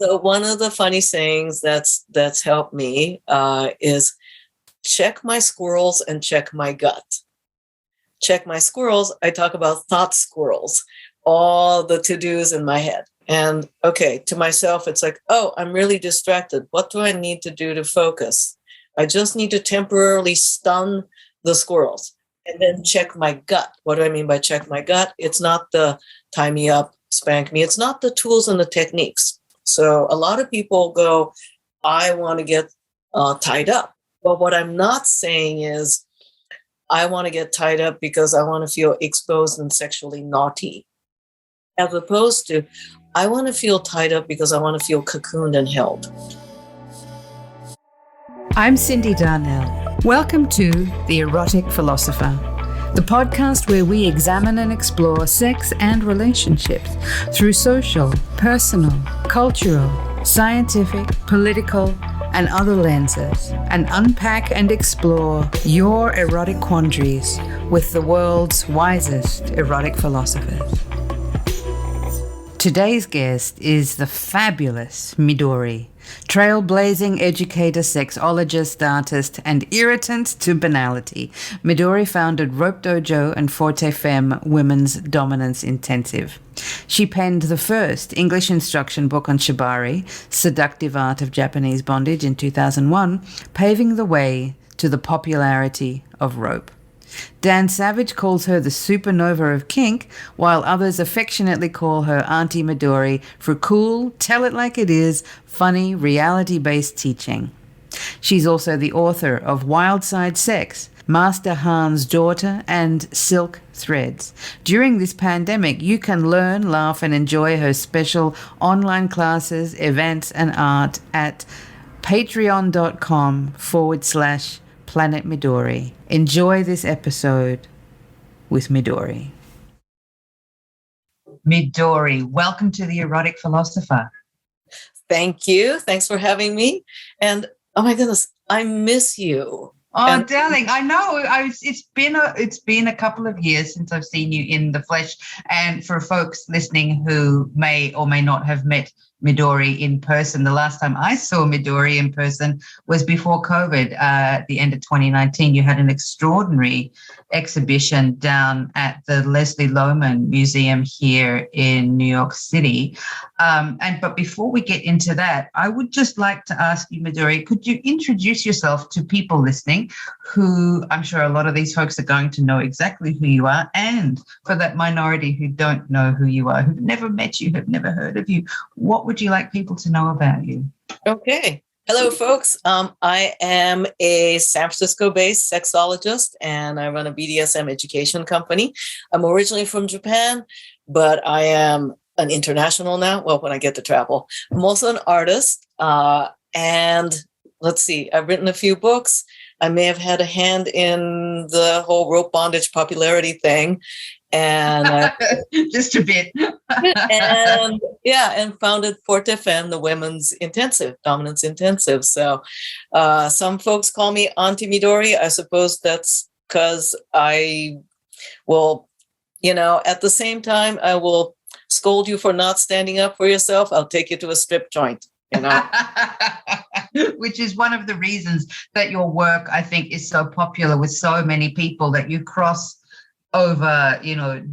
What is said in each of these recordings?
So one of the funny sayings that's helped me is check my squirrels and check my gut. Check my squirrels, I talk about thought squirrels, all the to-dos in my head. And okay, to myself, it's like, oh, I'm really distracted. What do I need to do to focus? I just need to temporarily stun the squirrels and then check my gut. What do I mean by check my gut? It's not the tie me up, spank me. It's not the tools and the techniques. So a lot of people go, I want to get tied up. But what I'm not saying is, I want to get tied up because I want to feel exposed and sexually naughty, as opposed to, I want to feel tied up because I want to feel cocooned and held. I'm Cindy Darnell. Welcome to The Erotic Philosopher, the podcast where we examine and explore sex and relationships through social, personal, cultural, scientific, political, and other lenses, and unpack and explore your erotic quandaries with the world's wisest erotic philosophers. Today's guest is the fabulous Midori, trailblazing educator, sexologist, artist, and irritant to banality. Midori founded Rope Dojo and Forte Femme Women's Dominance Intensive. She penned the first English instruction book on shibari, seductive art of Japanese bondage, in 2001, paving the way to the popularity of rope. Dan Savage calls her the supernova of kink, while others affectionately call her Auntie Midori for cool, tell it like it is, funny, reality-based teaching. She's also the author of Wild Side Sex, Master Han's Daughter, and Silk Threads. During this pandemic, you can learn, laugh, and enjoy her special online classes, events, and art at patreon.com/Planet Midori. Enjoy this episode with Midori. Midori, welcome to The Erotic Philosopher. Thank you. Thanks for having me. And oh my goodness, I miss you. Oh, darling, I know. It's been a couple of years since I've seen you in the flesh. And for folks listening who may or may not have met Midori in person, the last time I saw Midori in person was before COVID, at the end of 2019. You had an extraordinary exhibition down at the Leslie Lohman Museum here in New York City. But before we get into that, I would just like to ask you, Midori, could you introduce yourself to people listening, who I'm sure a lot of these folks are going to know exactly who you are, and for that minority who don't know who you are, who've never met you, have never heard of you, what would you like people to know about you? Okay. Hello, folks. I am a San Francisco-based sexologist, and I run a BDSM education company. I'm originally from Japan, but I am an international now. Well, when I get to travel. I'm also an artist. And let's see, I've written a few books. I may have had a hand in the whole rope bondage popularity thing. And just a bit. and founded Forte Femme, the women's intensive, dominance intensive. So some folks call me Auntie Midori. I suppose that's because I will, at the same time, I will scold you for not standing up for yourself. I'll take you to a strip joint. Which is one of the reasons that your work, I think, is so popular with so many people, that you cross over,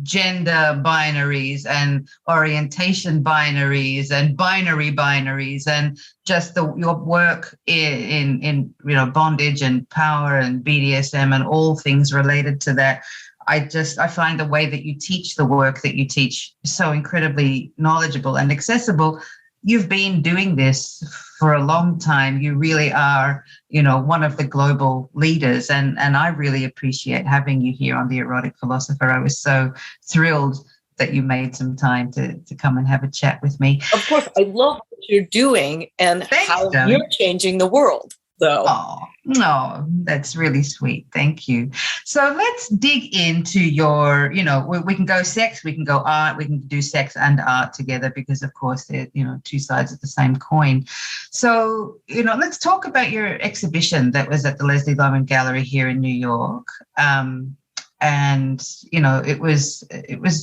gender binaries and orientation binaries and binary binaries, and just your work in bondage and power and BDSM and all things related to that. I find the way that you teach the work that you teach so incredibly knowledgeable and accessible. You've been doing this for a long time. You really are, one of the global leaders. And I really appreciate having you here on The Erotic Philosopher. I was so thrilled that you made some time to come and have a chat with me. Of course, I love what you're doing and how you're changing the world. So. Oh, no, that's really sweet. Thank you. So let's dig into your, we can go sex, we can go art, we can do sex and art together because, of course, they're, two sides of the same coin. So, let's talk about your exhibition that was at the Leslie Lohman Gallery here in New York. And, it was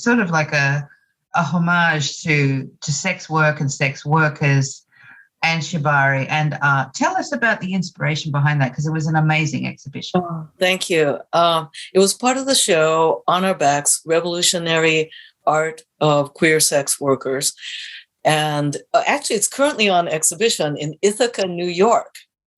sort of like a homage to sex work and sex workers. and shibari and art. Tell us about the inspiration behind that, because it was an amazing exhibition. Oh, thank you. It was part of the show On Our Backs, Revolutionary Art of Queer Sex Workers. And actually, it's currently on exhibition in Ithaca, New York.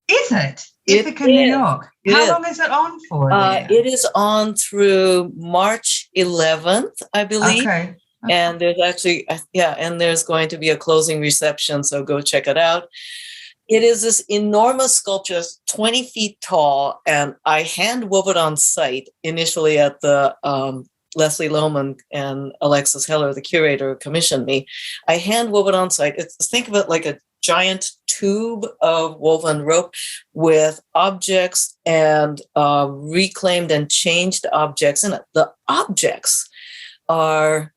Is it? It Ithaca, New is. York. It How is. long is it on for there? It is on through March 11th, I believe. Okay. And there's actually, and there's going to be a closing reception, so go check it out. It is this enormous sculpture, 20 feet tall, and I hand wove it on site initially at the Leslie Lohman and Alexis Heller, the curator, commissioned me. I hand wove it on site. Think of it like a giant tube of woven rope with objects and reclaimed and changed objects in it. The objects are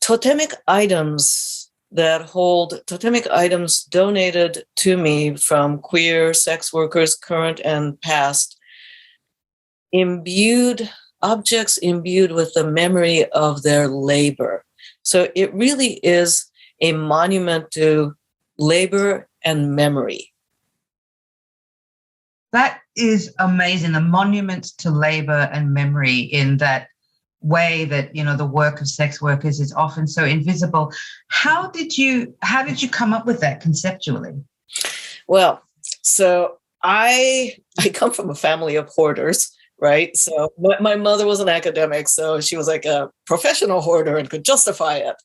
totemic items donated to me from queer sex workers, current and past, objects imbued with the memory of their labor. So it really is a monument to labor and memory. That is amazing. The monument to labor and memory, in that way that, you know, the work of sex workers is often so invisible. How did you come up with that conceptually? Well, so I come from a family of hoarders, right? So my mother was an academic, so she was like a professional hoarder and could justify it.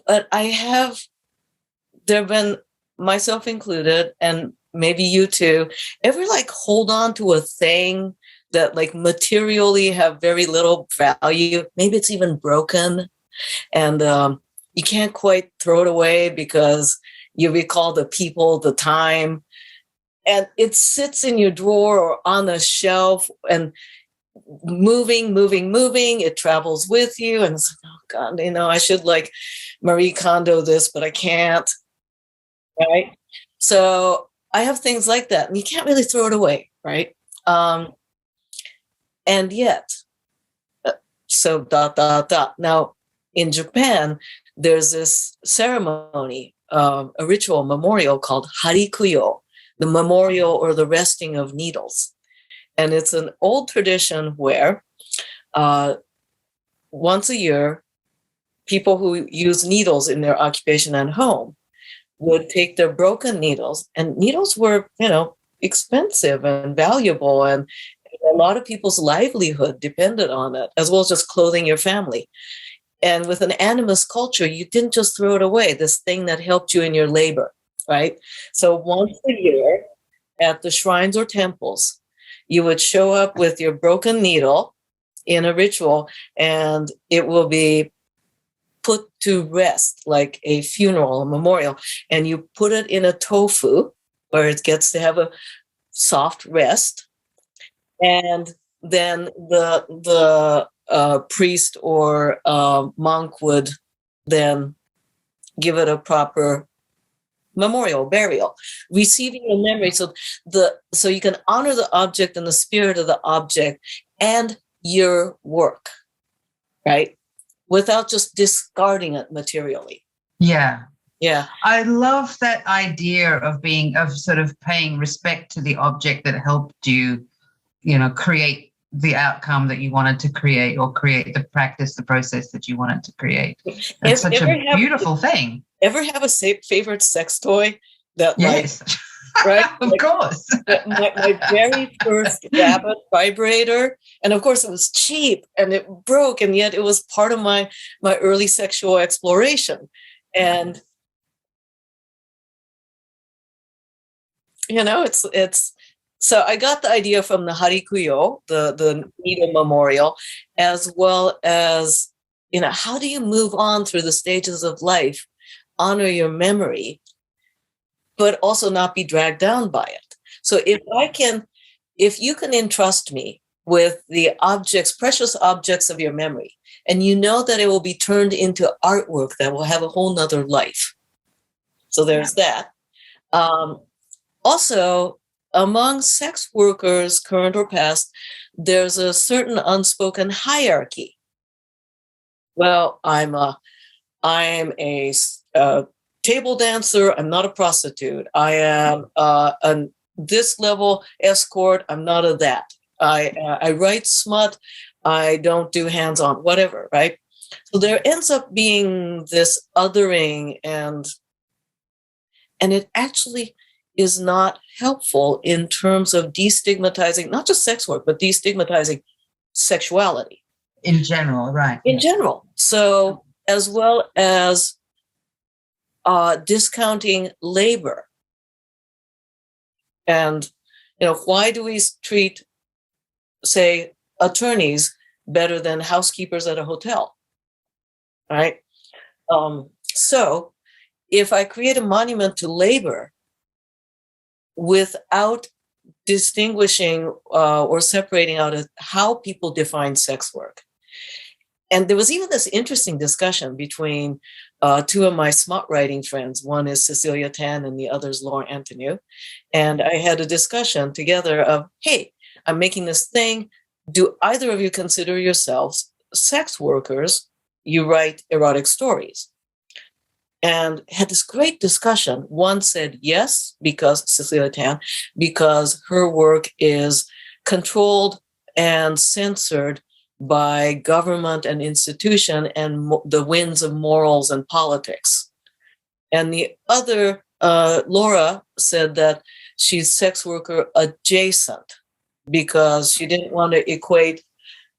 But there have been, myself included, and maybe you too, ever like hold on to a thing that like materially have very little value? Maybe it's even broken, and you can't quite throw it away because you recall the people, the time, and it sits in your drawer or on the shelf and moving. It travels with you, and it's like, oh God, you know, I should like Marie Kondo this, but I can't. Right? So I have things like that, and you can't really throw it away, right? And yet, so ... Now, in Japan, there's this ceremony, a ritual memorial called harikuyo, the memorial or the resting of needles. And it's an old tradition where once a year, people who use needles in their occupation and home would take their broken needles, and needles were, you know, expensive and valuable, and a lot of people's livelihood depended on it, as well as just clothing your family. And with an animist culture, you didn't just throw it away, this thing that helped you in your labor, right? So once a year at the shrines or temples, you would show up with your broken needle in a ritual, and it will be put to rest like a funeral, a memorial, and you put it in a tofu where it gets to have a soft rest. And then the priest or monk would then give it a proper memorial, burial, receiving a memory. So you can honor the object and the spirit of the object and your work, right? Without just discarding it materially. Yeah. Yeah. I love that idea of sort of paying respect to the object that helped you, you know, create the outcome that you wanted to create, or create the practice, the process that you wanted to create. That's such a beautiful thing. Ever have a favorite sex toy that, yes, like, right? Of course. my very first rabbit vibrator, and of course it was cheap and it broke, and yet it was part of my early sexual exploration. And you know, it's so I got the idea from the harikuyo, the needle memorial, as well as, you know, how do you move on through the stages of life, honor your memory, but also not be dragged down by it. So if you can entrust me with the objects, precious objects of your memory, and you know that it will be turned into artwork that will have a whole nother life. So there's that. Also, among sex workers, current or past, there's a certain unspoken hierarchy. Well, I'm a table dancer. I'm not a prostitute. I am this level escort. I'm not a that. I write smut. I don't do hands-on, whatever, right? So there ends up being this othering, and it actually is not helpful in terms of destigmatizing not just sex work, but destigmatizing sexuality in general, right? In general. So as well as discounting labor. And, why do we treat, say, attorneys better than housekeepers at a hotel? Right? So if I create a monument to labor without distinguishing or separating out how people define sex work. And there was even this interesting discussion between two of my smart writing friends. One is Cecilia Tan and the other is Laura Antonou. And I had a discussion together of, hey, I'm making this thing. Do either of you consider yourselves sex workers? You write erotic stories. And had this great discussion. One said yes, because Cecilia Tan, because her work is controlled and censored by government and institution and the winds of morals and politics. And the other, Laura, said that she's sex worker adjacent because she didn't want to equate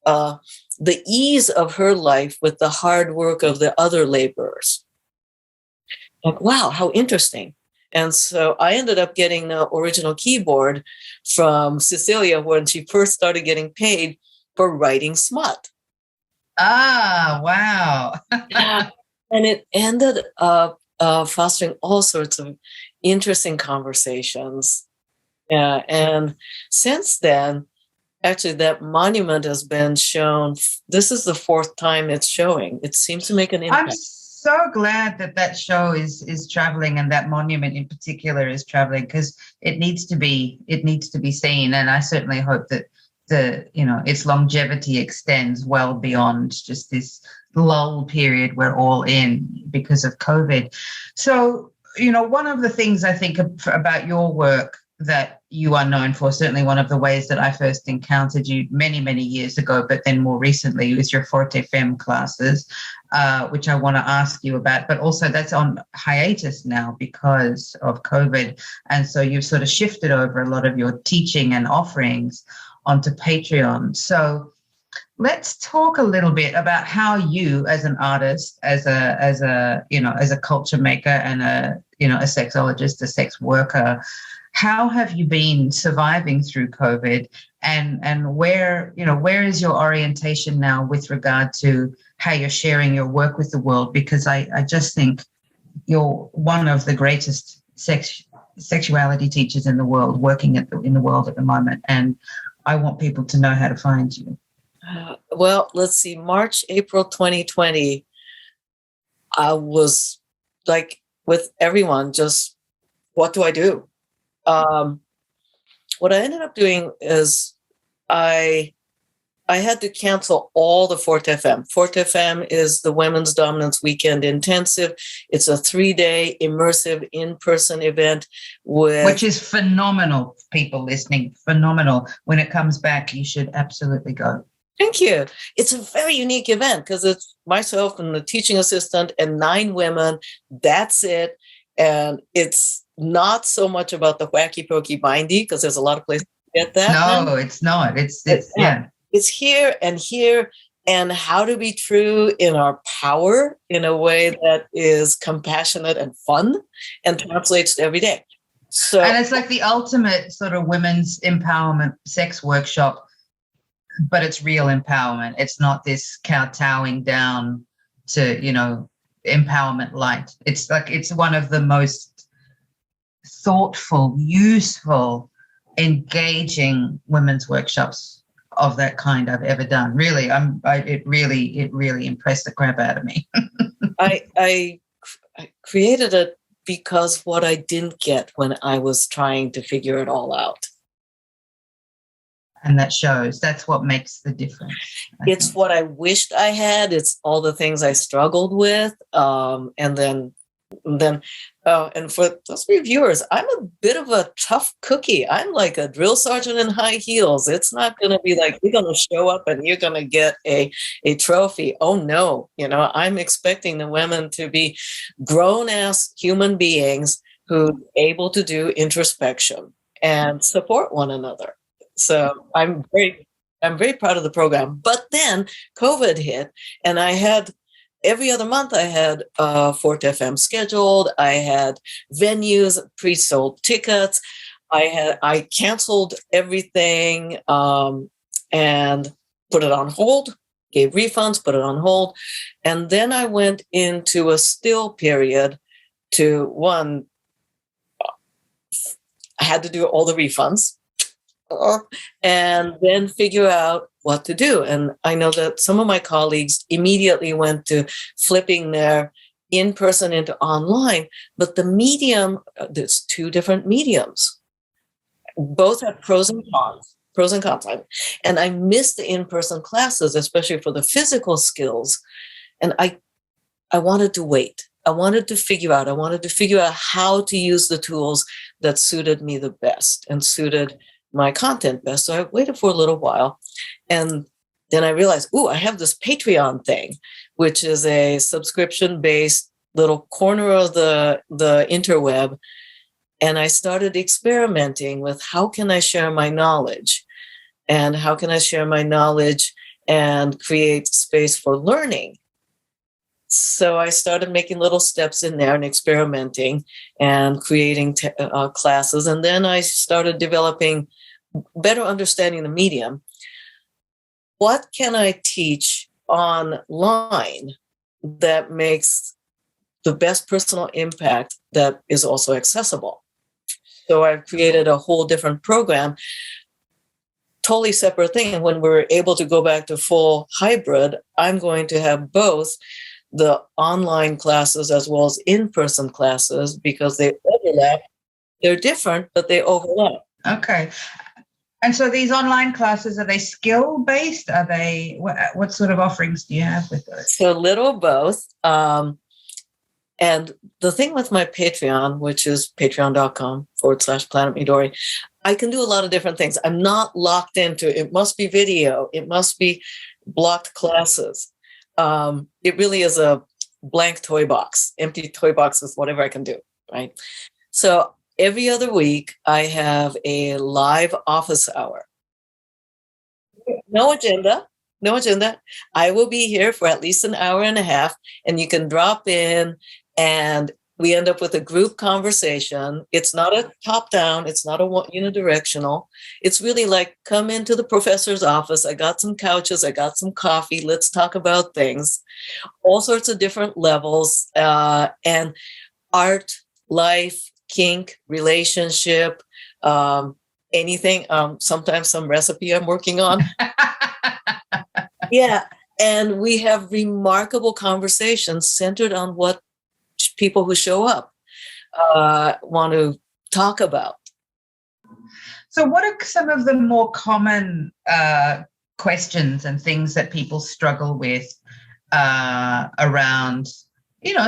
the ease of her life with the hard work of the other laborers. Like, wow, how interesting. And so I ended up getting the original keyboard from Cecilia when she first started getting paid for writing smut. Ah, wow. Yeah. And it ended up fostering all sorts of interesting conversations. Yeah. And since then, actually, that monument has been shown. This is the 4th time it's showing. It seems to make an impact. I'm so glad that show is traveling, and that monument in particular is traveling, because it needs to be seen. And I certainly hope that its longevity extends well beyond just this lull period we're all in because of COVID. So, one of the things I think about your work that you are known for, certainly one of the ways that I first encountered you many, many years ago, but then more recently, is your Forte Femme classes, which I want to ask you about. But also that's on hiatus now because of COVID. And so you've sort of shifted over a lot of your teaching and offerings onto Patreon. So let's talk a little bit about how you, as an artist, as a culture maker and a sexologist, a sex worker, how have you been surviving through COVID, and where is your orientation now with regard to how you're sharing your work with the world? Because I just think you're one of the greatest sexuality teachers in the world, working in the world at the moment, and I want people to know how to find you. Well, let's see, March, April 2020, I was like with everyone, just what do I do? What I ended up doing is I had to cancel all the Forte Femme. Forte Femme is the Women's Dominance Weekend Intensive. It's a 3-day immersive in-person event which is phenomenal. People listening, phenomenal. When it comes back, you should absolutely go. Thank you. It's a very unique event because it's myself and the teaching assistant and 9 women. That's it. And it's not so much about the wacky pokey bindy, because there's a lot of places to get that. No, it's not. It's here and how to be true in our power in a way that is compassionate and fun and translates to every day. So, and it's like the ultimate sort of women's empowerment sex workshop, but it's real empowerment. It's not this kowtowing down to, empowerment light. It's like, it's one of the most thoughtful, useful, engaging women's workshops of that kind I've ever done. Really, it really impressed the crap out of me. I created it because what I didn't get when I was trying to figure it all out. And that shows. That's what makes the difference. It's what I wished I had. It's all the things I struggled with. And then And then, and for those reviewers, I'm a bit of a tough cookie. I'm like a drill sergeant in high heels. It's not going to be like you're going to show up and you're going to get a trophy. Oh no, I'm expecting the women to be grown-ass human beings who are able to do introspection and support one another. So I'm very proud of the program. But then COVID hit, and I had every other month I had Fort FM scheduled. I had venues, pre-sold tickets. I canceled everything and put it on hold, gave refunds, put it on hold. And then I went into a still period to one, I had to do all the refunds and then figure out what to do. And I know that some of my colleagues immediately went to flipping their in-person into online, but the medium, there's two different mediums. Both have pros and cons. And I missed the in-person classes, especially for the physical skills. And I wanted to wait. I wanted to figure out how to use the tools that suited me the best and suited my content best. So I waited for a little while. And then I realized, I have this Patreon thing, which is a subscription-based little corner of the interweb. And I started experimenting with how can I share my knowledge? And how can I share my knowledge and create space for learning? So I started making little steps in there and experimenting and creating classes. And then I started developing better understanding the medium. What can I teach online that makes the best personal impact that is also accessible? So I've created a whole different program, totally separate thing. And when we're able to go back to full hybrid, I'm going to have both the online classes as well as in-person classes because they overlap. They're different, but they overlap. Okay. And so these online classes, are they skill-based? Are they, what sort of offerings do you have with those? So a little both. And the thing with my Patreon, which is patreon.com/Planet Midori, I can do a lot of different things. I'm not locked into it must be video. It must be blocked classes. It really is a blank toy box, empty toy box with whatever I can do, right? So every other week, I have a live office hour. No agenda. I will be here for at least an hour and a half, and you can drop in, and we end up with a group conversation. It's not a top-down. It's not a unidirectional. It's really like, come into the professor's office. I got some couches. I got some coffee. Let's talk about things. All sorts of different levels, and art, life, kink, relationship, anything. Sometimes some recipe I'm working on. Yeah. And we have remarkable conversations centered on what people who show up want to talk about. So what are some of the more common questions and things that people struggle with around,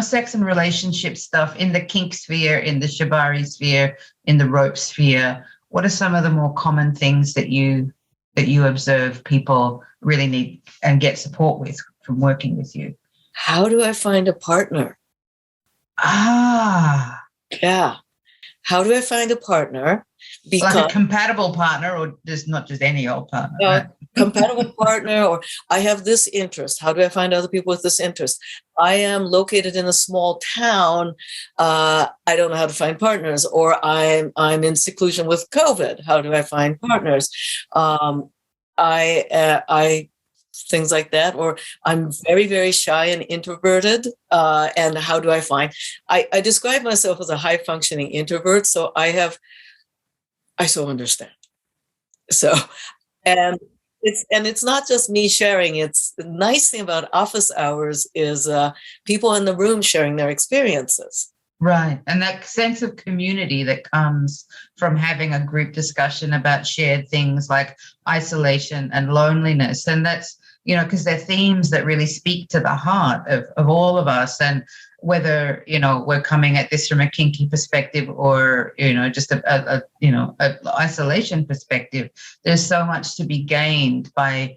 sex and relationship stuff in the kink sphere, in the shibari sphere, in the rope sphere? What are some of the more common things that you observe people really need and get support with from working with you? How do I find a partner? Yeah. How do I find a partner? Because like a compatible partner, or just not just any old partner? Right? Compatible partner, or I have this interest. How do I find other people with this interest? I am located in a small town. I don't know how to find partners, or I'm in seclusion with COVID. How do I find partners? I things like that, or I'm very, very shy and introverted. And how do I find? I describe myself as a high functioning introvert. So I so understand. So, and it's not just me sharing. It's the nice thing about office hours is people in the room sharing their experiences. Right. And that sense of community that comes from having a group discussion about shared things like isolation and loneliness. And that's, because they're themes that really speak to the heart of all of us. And whether we're coming at this from a kinky perspective or just a isolation perspective, there's so much to be gained by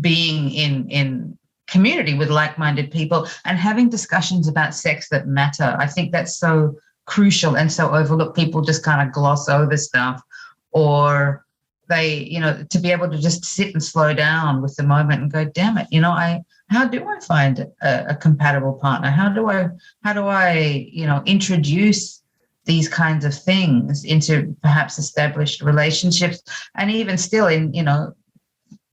being in community with like-minded people and having discussions about sex that matter. I think that's so crucial and so overlooked. People just kind of gloss over stuff, or they, to be able to just sit and slow down with the moment and go, damn it, how do I find a compatible partner? How do I introduce these kinds of things into perhaps established relationships, and even still in,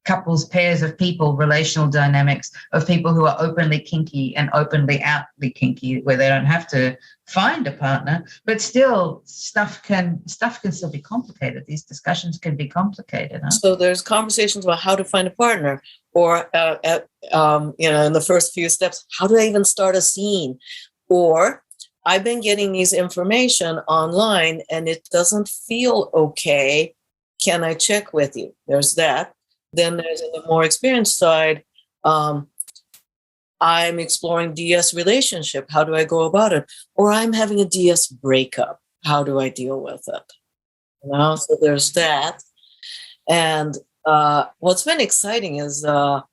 couples, pairs of people, relational dynamics of people who are openly kinky and openly outly kinky, where they don't have to find a partner, but still stuff can still be complicated. These discussions can be complicated. Huh? So there's conversations about how to find a partner, or in the first few steps, how do I even start a scene? Or I've been getting these information online and it doesn't feel okay. Can I check with you? There's that. Then there's on the more experienced side, I'm exploring DS relationship. How do I go about it? Or I'm having a DS breakup. How do I deal with it? So there's that. And what's been exciting is, all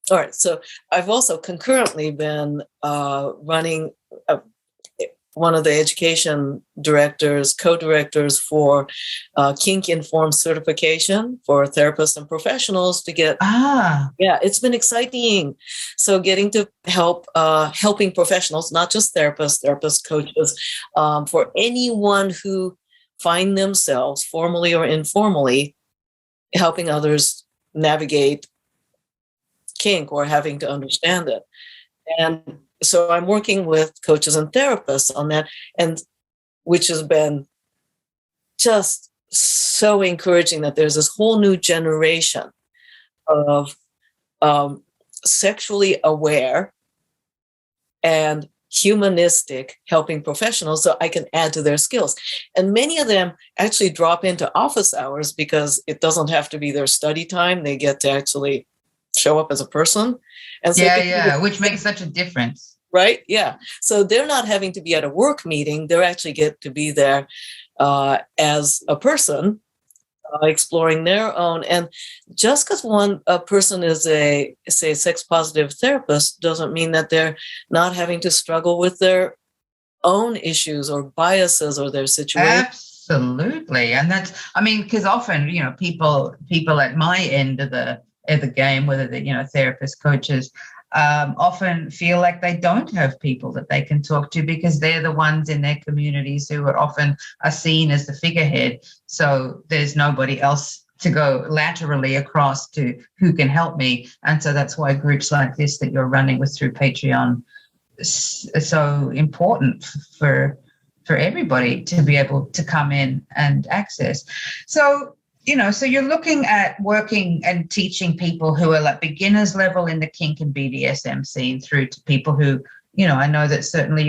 right, so I've also concurrently been running one of the education directors, co-directors for Kink Informed certification for therapists and professionals to get. Yeah, it's been exciting. So getting to helping professionals, not just therapists, coaches, for anyone who find themselves formally or informally helping others navigate kink or having to understand it. And so I'm working with coaches and therapists on that, and which has been just so encouraging that there's this whole new generation of sexually aware and humanistic helping professionals, so I can add to their skills. And many of them actually drop into office hours because it doesn't have to be their study time. They get to actually show up as a person. And so which makes such a difference. Right? Yeah. So they're not having to be at a work meeting. They actually get to be there as a person, exploring their own. And just because a person is a sex positive therapist doesn't mean that they're not having to struggle with their own issues or biases or their situation. Absolutely. And that's, because often, people at my end of the game, whether they're, therapists, coaches, often feel like they don't have people that they can talk to because they're the ones in their communities who are seen as the figurehead. So there's nobody else to go laterally across to who can help me. And so that's why groups like this that you're running with through Patreon is so important for everybody to be able to come in and access. So so you're looking at working and teaching people who are like beginners level in the kink and BDSM scene through to people who, I know that certainly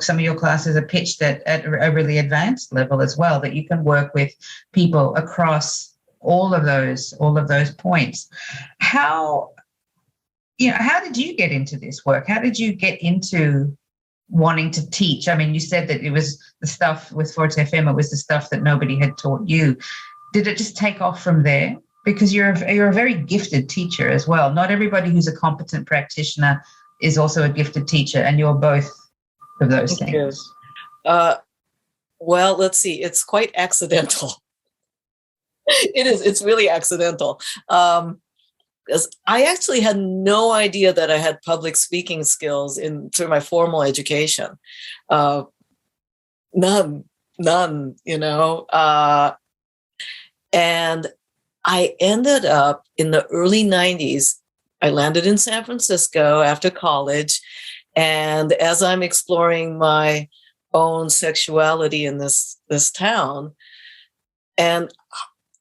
some of your classes are pitched at a really advanced level as well, that you can work with people across all of those points. How did you get into this work? How did you get into wanting to teach? You said that it was the stuff with Forte FM, it was the stuff that nobody had taught you. Did it just take off from there? Because you're a very gifted teacher as well. Not everybody who's a competent practitioner is also a gifted teacher, and you're both of those things. Well, let's see. It's quite accidental. It is. It's really accidental. Because I actually had no idea that I had public speaking skills through my formal education. None. And I ended up in the early 90s. I landed in San Francisco after college. And as I'm exploring my own sexuality in this town, and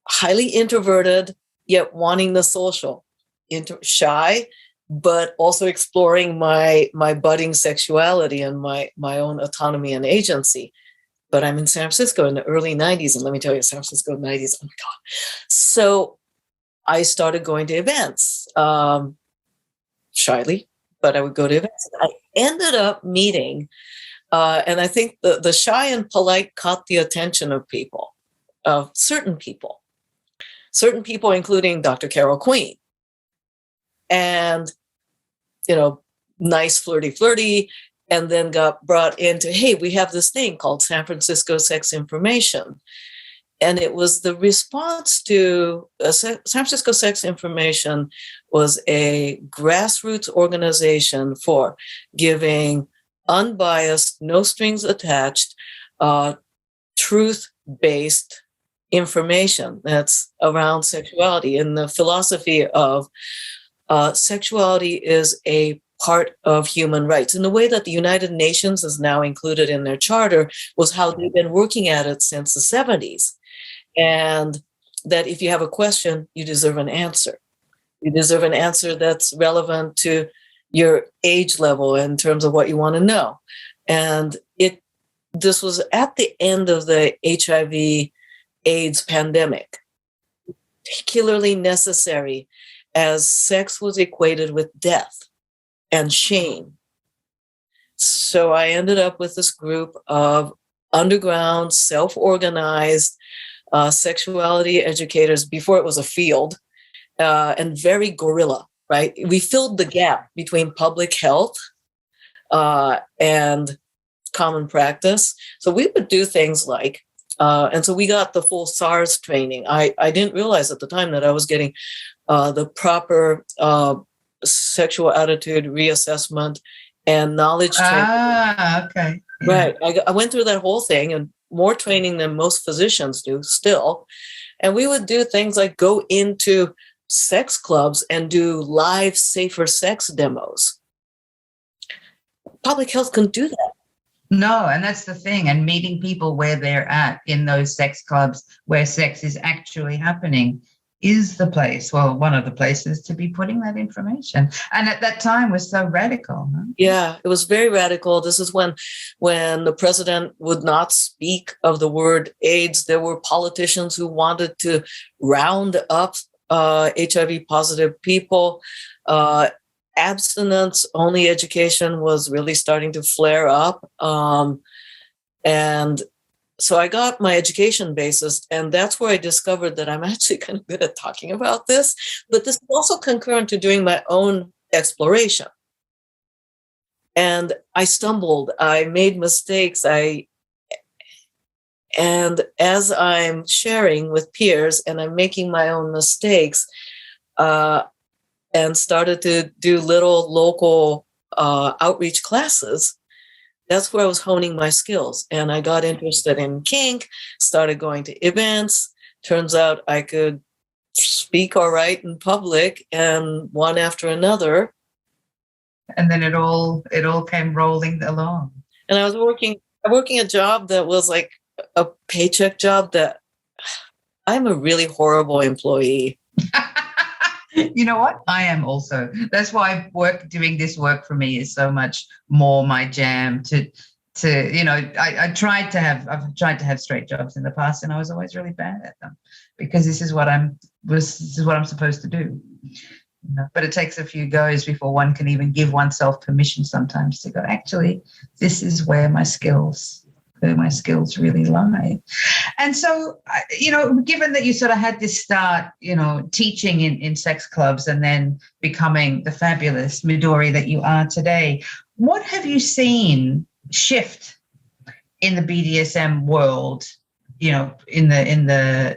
highly introverted, yet wanting the social, shy, but also exploring my budding sexuality and my own autonomy and agency. But I'm in San Francisco in the early 90s. And let me tell you, San Francisco 90s, oh my God. So I started going to events, shyly, but I would go to events. I ended up meeting, and I think the shy and polite caught the attention of people, of certain people, including Dr. Carol Queen. And, nice flirty, and then got brought into, hey, we have this thing called San Francisco Sex Information. And it was the response to San Francisco Sex Information was a grassroots organization for giving unbiased, no strings attached, truth-based information that's around sexuality. And the philosophy of sexuality is a part of human rights. And the way that the United Nations is now included in their charter was how they've been working at it since the 70s. And that if you have a question, you deserve an answer. You deserve an answer that's relevant to your age level in terms of what you want to know. And this was at the end of the HIV AIDS pandemic, particularly necessary as sex was equated with death and shame. So I ended up with this group of underground, self-organized sexuality educators before it was a field, and very guerrilla, right? We filled the gap between public health and common practice. So we would do things like, and so we got the full SARS training. I didn't realize at the time that I was getting the proper sexual attitude reassessment and knowledge training. Okay. Yeah. Right. I went through that whole thing, and more training than most physicians do still. And we would do things like go into sex clubs and do live safer sex demos. Public health couldn't do that. No, and that's the thing. And meeting people where they're at in those sex clubs where sex is actually happening is the place, well, one of the places to be putting that information. And at that time was so radical. Huh? Yeah, it was very radical. This is when the president would not speak of the word AIDS. There were politicians who wanted to round up HIV positive people. Abstinence-only education was really starting to flare up. And so I got my education basis, and that's where I discovered that I'm actually kind of good at talking about this, but this is also concurrent to doing my own exploration. And I stumbled, I made mistakes, and as I'm sharing with peers and I'm making my own mistakes, and started to do little local outreach classes, that's where I was honing my skills. And I got interested in kink, started going to events. Turns out I could speak all right in public, and one after another. And then it all came rolling along. And I was working a job that was like a paycheck job that I'm a really horrible employee. You know what? I am also. That's why doing this work for me is so much more my jam. I've tried to have straight jobs in the past, and I was always really bad at them because this is what I'm supposed to do. But it takes a few goes before one can even give oneself permission sometimes to go, actually, this is where my skills really lie. And so, given that you sort of had this start, teaching in sex clubs and then becoming the fabulous Midori that you are today, what have you seen shift in the BDSM world, in the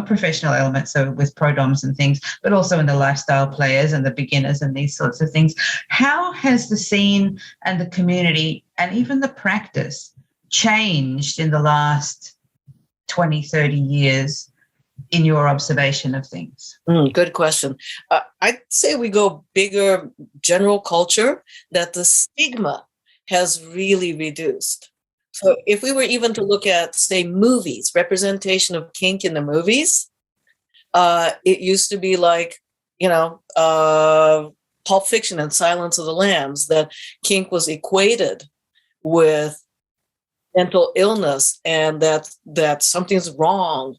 professional elements, so with pro-doms and things, but also in the lifestyle players and the beginners and these sorts of things? How has the scene and the community and even the practice changed in the last 20, 30 years in your observation of things? Good question. I'd say we go bigger general culture, that the stigma has really reduced. So if we were even to look at, say, movies, representation of kink in the movies, it used to be like, Pulp Fiction and Silence of the Lambs, that kink was equated with mental illness and that something's wrong.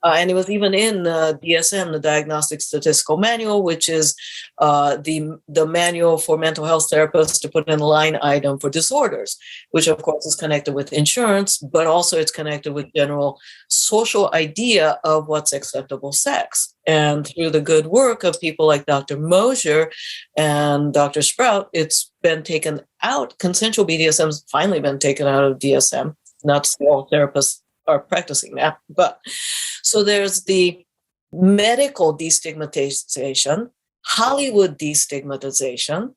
And it was even in DSM, the Diagnostic Statistical Manual, which is the manual for mental health therapists to put in a line item for disorders, which of course is connected with insurance, but also it's connected with general social idea of what's acceptable sex. And through the good work of people like Dr. Mosier and Dr. Sprout, it's been taken out. Consensual BDSM's finally been taken out of DSM. Not all therapists are practicing that, but so there's the medical destigmatization, Hollywood destigmatization,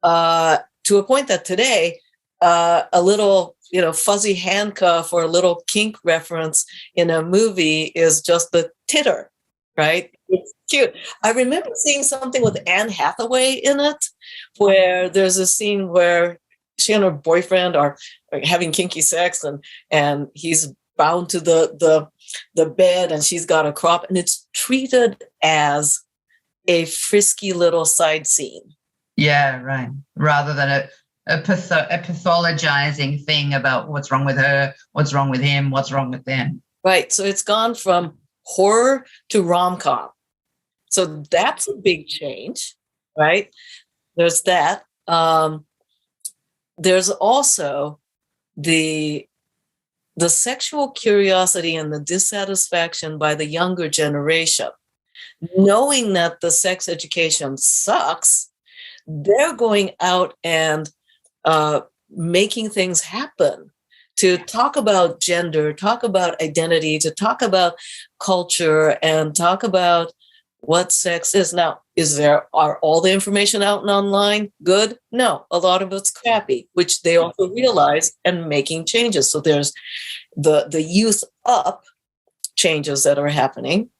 to a point that today, a little, fuzzy handcuff or a little kink reference in a movie is just the titter, right? It's cute. I remember seeing something with Anne Hathaway in it, where there's a scene where she and her boyfriend are having kinky sex, and he's bound to the bed, and she's got a crop, and it's treated as a frisky little side scene. Yeah, right. Rather than a pathologizing thing about what's wrong with her, what's wrong with him, what's wrong with them. Right. So it's gone from horror to rom-com. So that's a big change, right? There's that. There's also the sexual curiosity and the dissatisfaction by the younger generation, knowing that the sex education sucks. They're going out and making things happen, to talk about gender, talk about identity, to talk about culture, and talk about what sex is. Now, are all the information out and online good? No, a lot of it's crappy, which they also realize and making changes. So there's the youth up changes that are happening.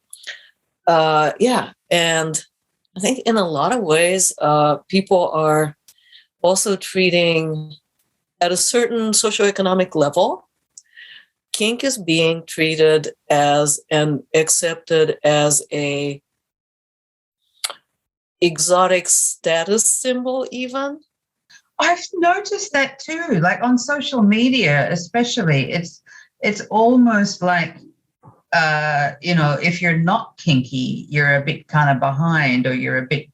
And I think in a lot of ways, people are also treating, at a certain socioeconomic level, kink is being treated as and accepted as a exotic status symbol even. I've noticed that too, like on social media especially. It's almost like if you're not kinky, you're a bit kind of behind, or you're a bit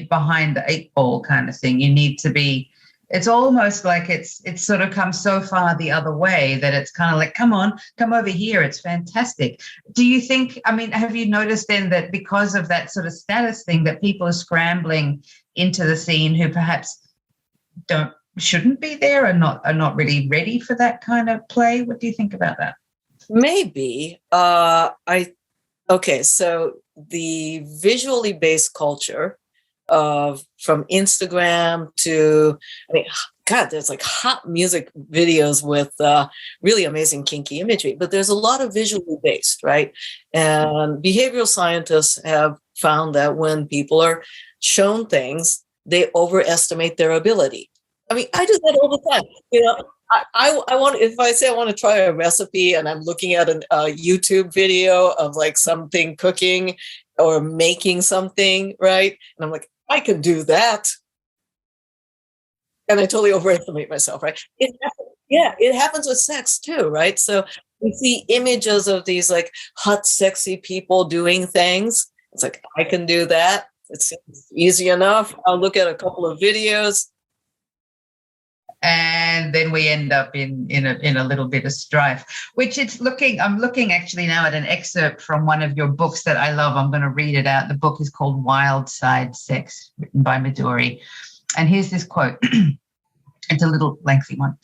behind the eight ball kind of thing. You need to be, it's almost like it's sort of come so far the other way that it's kind of like, come on, come over here, it's fantastic. Do you think, have you noticed then that because of that sort of status thing, that people are scrambling into the scene who perhaps shouldn't be there, are not really ready for that kind of play? What do you think about that? Maybe. So the visually based culture from Instagram to, there's like hot music videos with really amazing kinky imagery, but there's a lot of visually based, right? And behavioral scientists have found that when people are shown things, they overestimate their ability. I do that all the time. I want, if I say I want to try a recipe and I'm looking at a YouTube video of like something cooking or making something, right? And I'm like, I can do that. And I totally overestimate myself, right? It happens with sex too, right? So we see images of these like hot, sexy people doing things. It's like, I can do that. It seems easy enough. I'll look at a couple of videos. And then we end up in a little bit of strife, which I'm looking actually now at an excerpt from one of your books that I love. I'm going to read it out. The book is called Wild Side Sex, written by Midori. And here's this quote. It's a little lengthy one.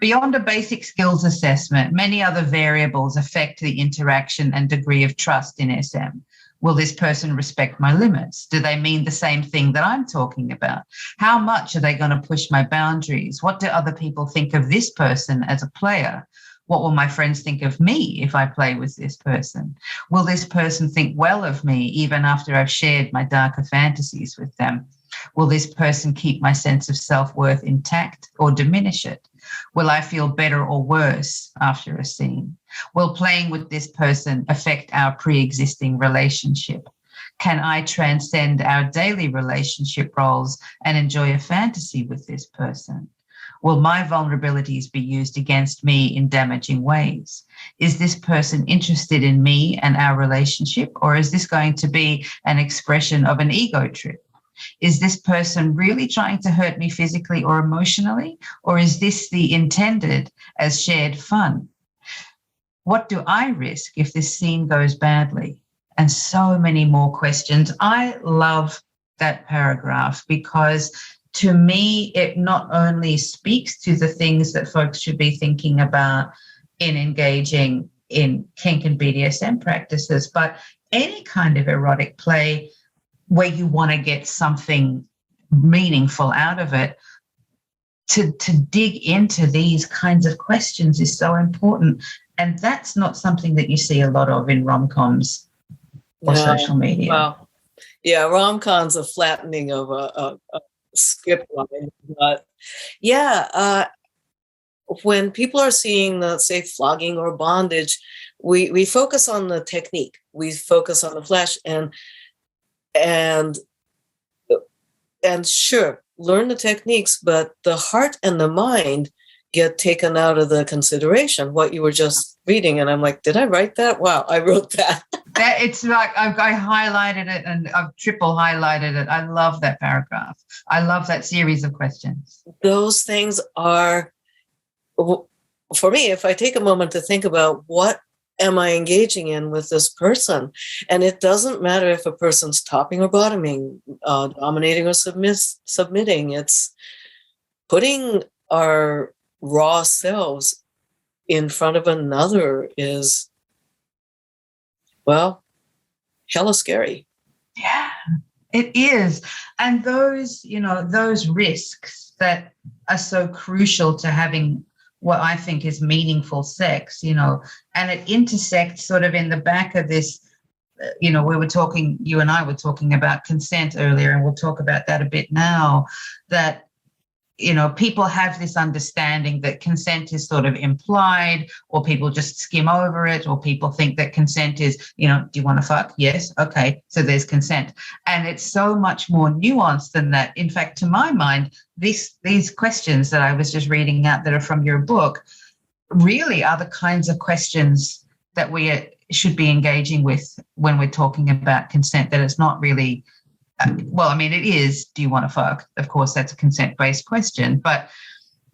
Beyond a basic skills assessment, many other variables affect the interaction and degree of trust in SM. Will this person respect my limits? Do they mean the same thing that I'm talking about? How much are they going to push my boundaries? What do other people think of this person as a player? What will my friends think of me if I play with this person? Will this person think well of me even after I've shared my darker fantasies with them? Will this person keep my sense of self-worth intact or diminish it? Will I feel better or worse after a scene? Will playing with this person affect our pre-existing relationship? Can I transcend our daily relationship roles and enjoy a fantasy with this person? Will my vulnerabilities be used against me in damaging ways? Is this person interested in me and our relationship, or is this going to be an expression of an ego trip? Is this person really trying to hurt me physically or emotionally, or is this the intended as shared fun? What do I risk if this scene goes badly? And so many more questions. I love that paragraph because to me, it not only speaks to the things that folks should be thinking about in engaging in kink and BDSM practices, but any kind of erotic play where you want to get something meaningful out of it, to dig into these kinds of questions is so important. And that's not something that you see a lot of in rom-coms or social media. Well, yeah, rom-com's a flattening of a script line. But yeah, when people are seeing, say, flogging or bondage, we focus on the technique. We focus on the flesh and sure, learn the techniques, but the heart and the mind get taken out of the consideration. What you were just reading, and I'm like, did I write that? Wow, I wrote that. It's like I highlighted it and I've triple highlighted it. I love that paragraph. I love that series of questions. Those things are, for me, if I take a moment to think about what am I engaging in with this person, and it doesn't matter if a person's topping or bottoming, dominating or submitting, it's putting our raw selves in front of another is, well, hella scary. Yeah, it is. And those, those risks that are so crucial to having what I think is meaningful sex, and it intersects sort of in the back of this, you and I were talking about consent earlier, and we'll talk about that a bit now, that people have this understanding that consent is sort of implied, or people just skim over it, or people think that consent is, do you want to fuck? Yes. Okay. So there's consent. And it's so much more nuanced than that. In fact, to my mind, these questions that I was just reading out that are from your book really are the kinds of questions that we should be engaging with when we're talking about consent, that it's not really, it is, do you want to fuck? Of course, that's a consent-based question. But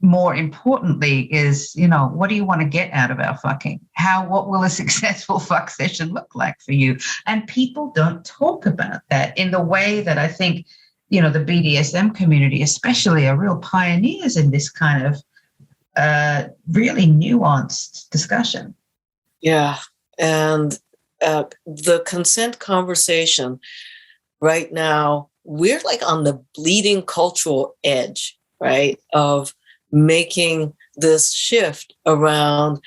more importantly is, what do you want to get out of our fucking? What will a successful fuck session look like for you? And people don't talk about that in the way that I think, the BDSM community especially are real pioneers in this kind of really nuanced discussion. Yeah. And the consent conversation right now, we're like on the bleeding cultural edge, right, of making this shift around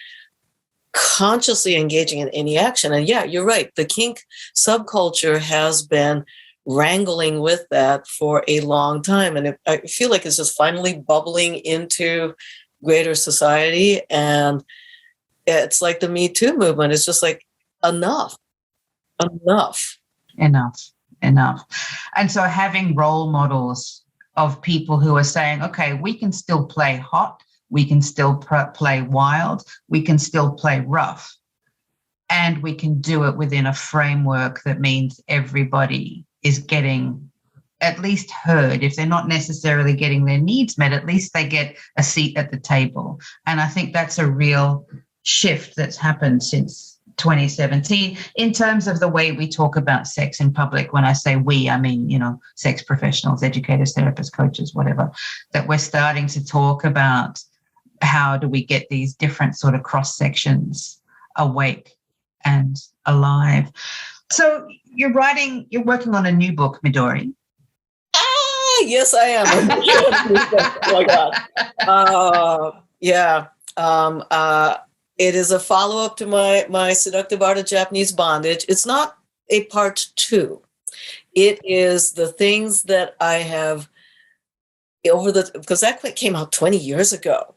consciously engaging in any action. And yeah, you're right. The kink subculture has been wrangling with that for a long time. And I feel like it's just finally bubbling into greater society. And it's like the Me Too movement. It's just like, enough. And so having role models of people who are saying, okay, we can still play hot, we can still play wild, we can still play rough, and we can do it within a framework that means everybody is getting at least heard. If they're not necessarily getting their needs met, at least they get a seat at the table. And I think that's a real shift that's happened since 2017 in terms of the way we talk about sex in public. When I say we, I mean, sex professionals, educators, therapists, coaches, whatever, that we're starting to talk about how do we get these different sort of cross sections awake and alive. So you're working on a new book, Midori. Yes, I am. Oh my God. Yeah. It is a follow-up to my Seductive Art of Japanese Bondage. It's not a part 2. It is the things that I have because that came out 20 years ago.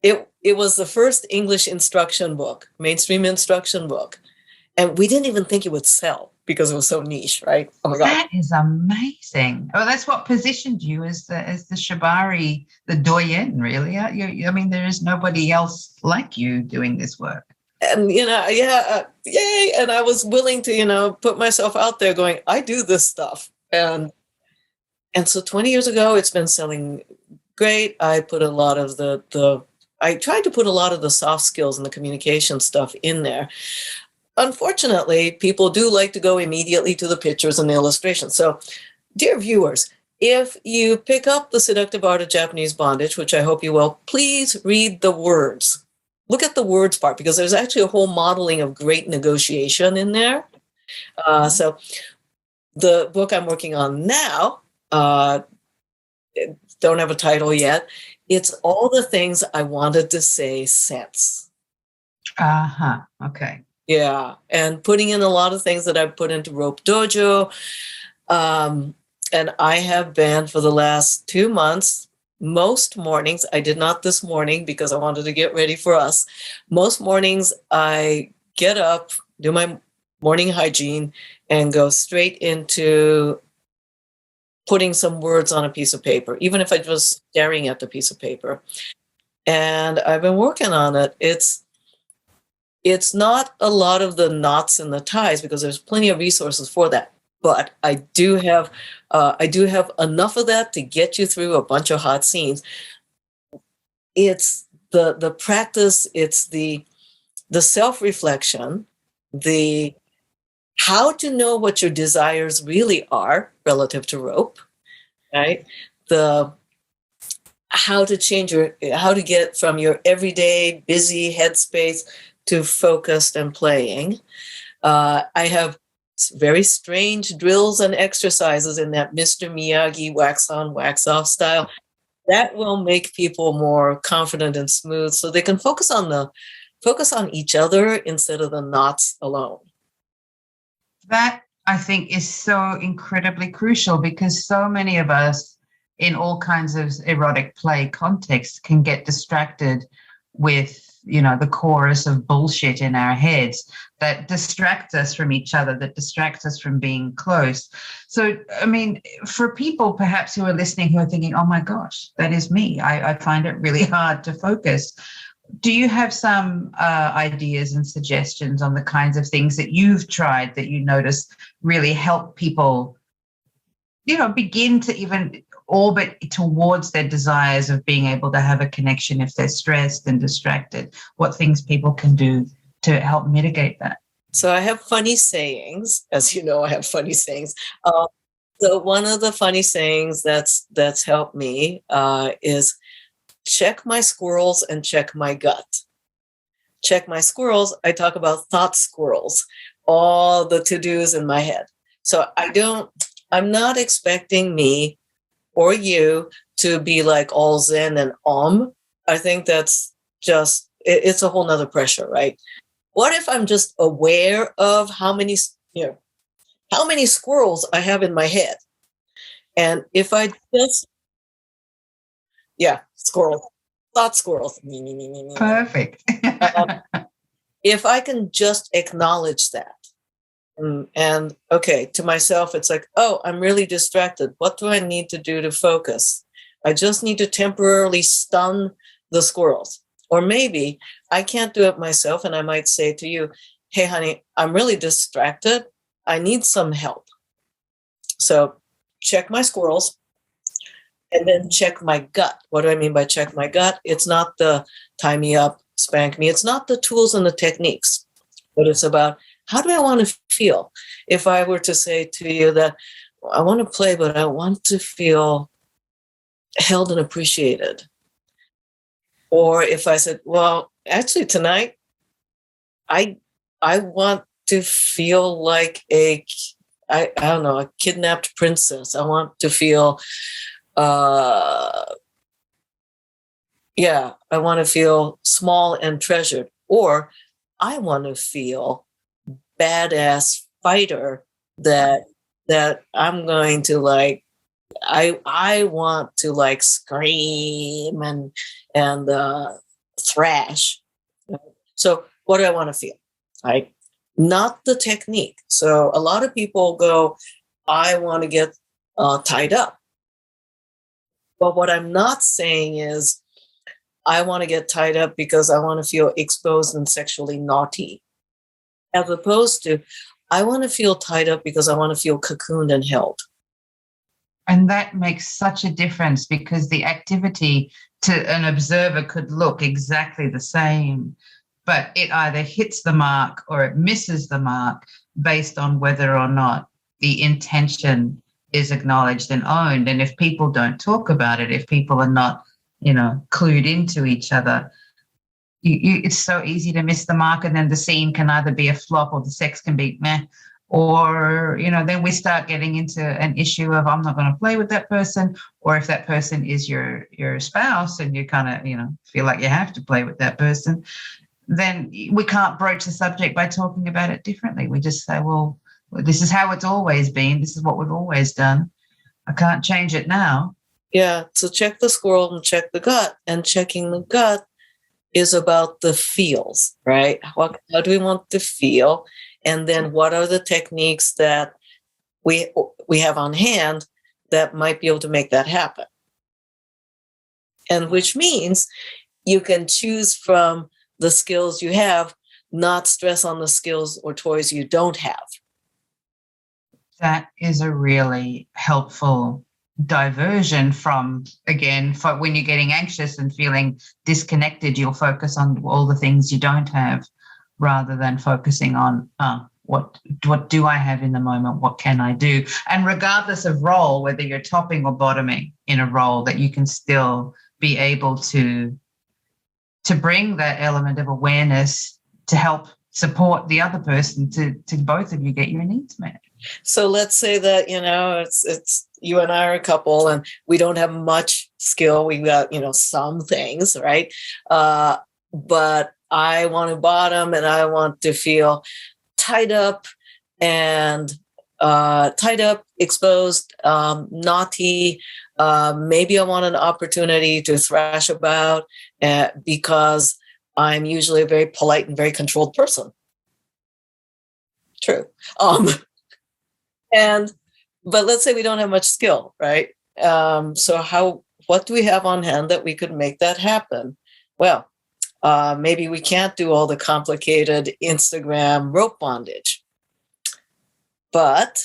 It was the first English instruction book, mainstream instruction book. And we didn't even think it would sell because it was so niche, right? Oh my God. That is amazing. Well, that's what positioned you as the shibari, the doyen, really. I mean, there is nobody else like you doing this work. And, yay. And I was willing to, put myself out there going, I do this stuff. And so 20 years ago, it's been selling great. I put a lot of I tried to put a lot of the soft skills and the communication stuff in there. Unfortunately, people do like to go immediately to the pictures and the illustrations. So, dear viewers, if you pick up The Seductive Art of Japanese Bondage, which I hope you will, please read the words. Look at the words part, because there's actually a whole modeling of great negotiation in there. So the book I'm working on now, don't have a title yet. It's all the things I wanted to say since. Uh-huh. Okay. Yeah. And putting in a lot of things that I've put into Rope Dojo. And I have been for the last 2 months, most mornings, I did not this morning because I wanted to get ready for us. Most mornings I get up, do my morning hygiene, and go straight into putting some words on a piece of paper, even if I was staring at the piece of paper. And I've been working on it. It's not a lot of the knots and the ties, because there's plenty of resources for that. But I do have enough of that to get you through a bunch of hot scenes. It's the practice, it's the self-reflection, the how to know what your desires really are relative to rope, right? The how to get from your everyday busy headspace to focused and playing. I have very strange drills and exercises in that Mr. Miyagi wax on, wax off style that will make people more confident and smooth, so they can focus on each other instead of the knots alone. That, I think, is so incredibly crucial, because so many of us in all kinds of erotic play contexts can get distracted with, the chorus of bullshit in our heads that distracts us from each other, that distracts us from being close. So, I mean, for people perhaps who are listening who are thinking, oh my gosh, that is me. I find it really hard to focus. Do you have some ideas and suggestions on the kinds of things that you've tried that you notice really help people, begin to even orbit towards their desires of being able to have a connection if they're stressed and distracted? What things people can do to help mitigate that? So I have funny sayings. As you know, I have funny sayings. So one of the funny sayings that's helped me is check my squirrels and check my gut. Check my squirrels. I talk about thought squirrels, all the to-dos in my head. So I'm not expecting me or you to be like all zen and I think that's just, it's a whole nother pressure, right? What if I'm just aware of how many squirrels I have in my head? And if I just, squirrels, thought squirrels. Perfect. If I can just acknowledge that, and okay, to myself, it's like, oh, I'm really distracted. What do I need to do to focus? I just need to temporarily stun the squirrels. Or maybe I can't do it myself, and I might say to you, hey, honey, I'm really distracted. I need some help. So check my squirrels and then check my gut. What do I mean by check my gut? It's not the tie me up, spank me. It's not the tools and the techniques, but it's about, how do I want to feel? If I were to say to you that I want to play, but I want to feel held and appreciated. Or if I said, well, actually tonight, I want to feel like a kidnapped princess. I want to feel, I want to feel small and treasured. Or I want to feel badass fighter that I'm going to like, I want to like scream and thrash. So what do I want to feel? Right? not the technique. So a lot of people go, I want to get tied up. But what I'm not saying is, I want to get tied up because I want to feel exposed and sexually naughty, as opposed to, I want to feel tied up because I want to feel cocooned and held. And that makes such a difference, because the activity to an observer could look exactly the same, but it either hits the mark or it misses the mark based on whether or not the intention is acknowledged and owned. And if people don't talk about it, if people are not, clued into each other, it's so easy to miss the mark. And then the scene can either be a flop or the sex can be meh. Or, then we start getting into an issue of, I'm not going to play with that person. Or if that person is your spouse and you kind of, feel like you have to play with that person, then we can't broach the subject by talking about it differently. We just say, well, this is how it's always been. This is what we've always done. I can't change it now. Yeah. So check the squirrel and check the gut. And checking the gut is about the feels, right? How do we want to feel? And then what are the techniques that we have on hand that might be able to make that happen? And which means you can choose from the skills you have, not stress on the skills or toys you don't have. That is a really helpful diversion from, again, for when you're getting anxious and feeling disconnected, you'll focus on all the things you don't have rather than focusing on what do I have in the moment? What can I do? And regardless of role, whether you're topping or bottoming in a role, that you can still be able to bring that element of awareness to help support the other person, to both of you get your needs met. So let's say that, it's you and I are a couple and we don't have much skill. We got, some things, right? But I want to bottom and I want to feel tied up, exposed, naughty. Maybe I want an opportunity to thrash about because I'm usually a very polite and very controlled person. True. But let's say we don't have much skill, right? So what do we have on hand that we could make that happen? Well, maybe we can't do all the complicated Instagram rope bondage, but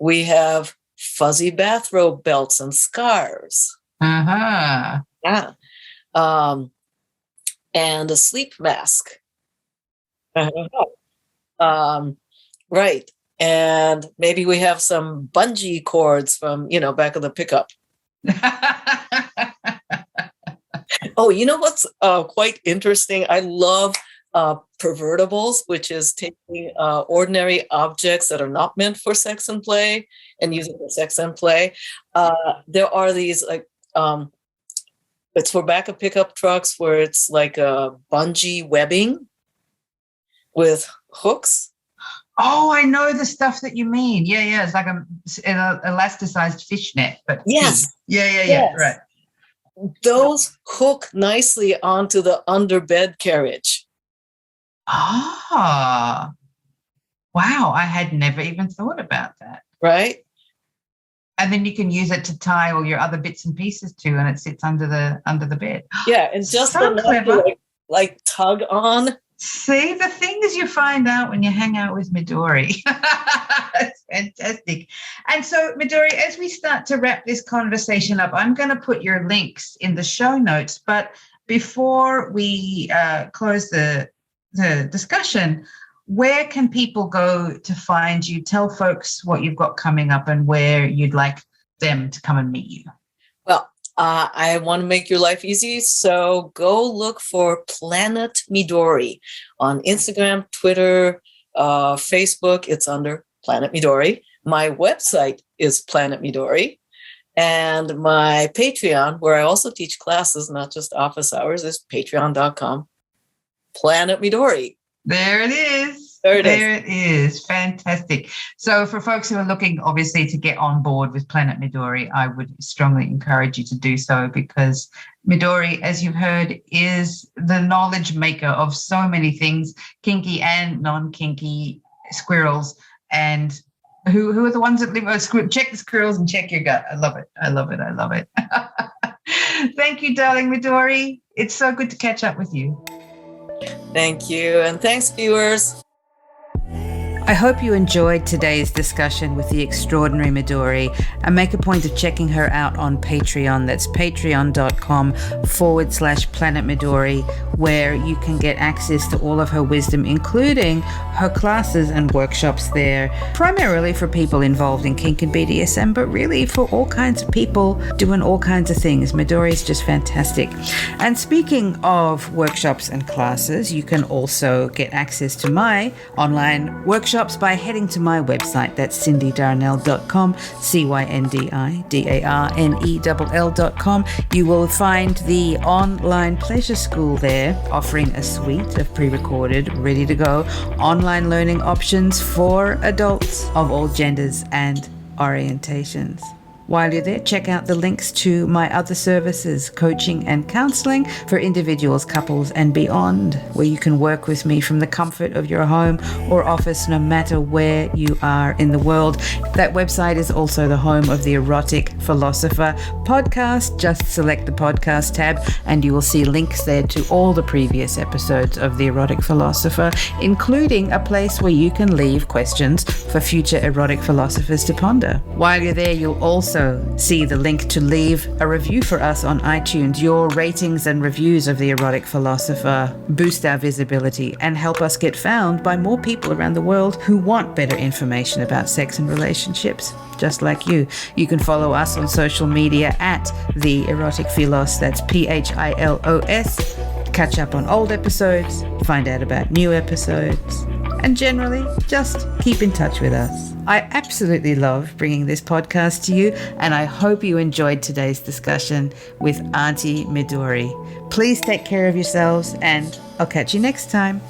we have fuzzy bathrobe belts and scarves. Uh-huh. Yeah. And a sleep mask. Right. And maybe we have some bungee cords from, back of the pickup. Oh, you know what's quite interesting? I love pervertibles, which is taking ordinary objects that are not meant for sex and play and using for sex and play. There are these it's for back of pickup trucks where it's like a bungee webbing with hooks. Oh, I know the stuff that you mean. Yeah. It's like an elasticized fishnet. But yes. Yeah. Yes. Right. Those hook nicely onto the underbed carriage. Ah, wow. I had never even thought about that. Right. And then you can use it to tie all your other bits and pieces to, and it sits under the bed. Yeah, and just so clever. Like tug on. See, the things you find out when you hang out with Midori. It's fantastic. And so, Midori, as we start to wrap this conversation up, I'm going to put your links in the show notes. But before we close the discussion, where can people go to find you? Tell folks what you've got coming up and where you'd like them to come and meet you. Well, I want to make your life easy, so go look for Planet Midori on Instagram, Twitter, Facebook. It's under Planet Midori. My website is Planet Midori, and my Patreon, where I also teach classes, not just office hours, is patreon.com, Planet Midori. There it is. There it is. There it is. Fantastic. So for folks who are looking, obviously, to get on board with Planet Midori, I would strongly encourage you to do so, because Midori, as you've heard, is the knowledge maker of so many things, kinky and non-kinky squirrels. And who are the ones that live? Check the squirrels and check your gut. I love it. I love it. I love it. Thank you, darling Midori. It's so good to catch up with you. Thank you. And thanks, viewers. I hope you enjoyed today's discussion with the extraordinary Midori, and make a point of checking her out on Patreon. That's patreon.com/Planet Midori, where you can get access to all of her wisdom, including her classes and workshops there, primarily for people involved in kink and BDSM, but really for all kinds of people doing all kinds of things. Midori is just fantastic. And speaking of workshops and classes, you can also get access to my online workshops by heading to my website. That's cindydarnell.com, CyndyDarnell.com. You will find the online pleasure school there, offering a suite of pre-recorded, ready to go online learning options for adults of all genders and orientations. While you're there, check out the links to my other services, coaching and counseling for individuals, couples, and beyond, where you can work with me from the comfort of your home or office, no matter where you are in the world. That website is also the home of the Erotic Philosopher podcast. Just select the podcast tab and you will see links there to all the previous episodes of the Erotic Philosopher, including a place where you can leave questions for future erotic philosophers to ponder. While you're there, you'll also see the link to leave a review for us on iTunes. Your ratings and reviews of the Erotic Philosopher boost our visibility and help us get found by more people around the world who want better information about sex and relationships, just like you. You can follow us on social media at The Erotic Philos, that's PHILOS. Catch up on old episodes, find out about new episodes, and generally just keep in touch with us. I absolutely love bringing this podcast to you, and I hope you enjoyed today's discussion with Auntie Midori. Please take care of yourselves, and I'll catch you next time.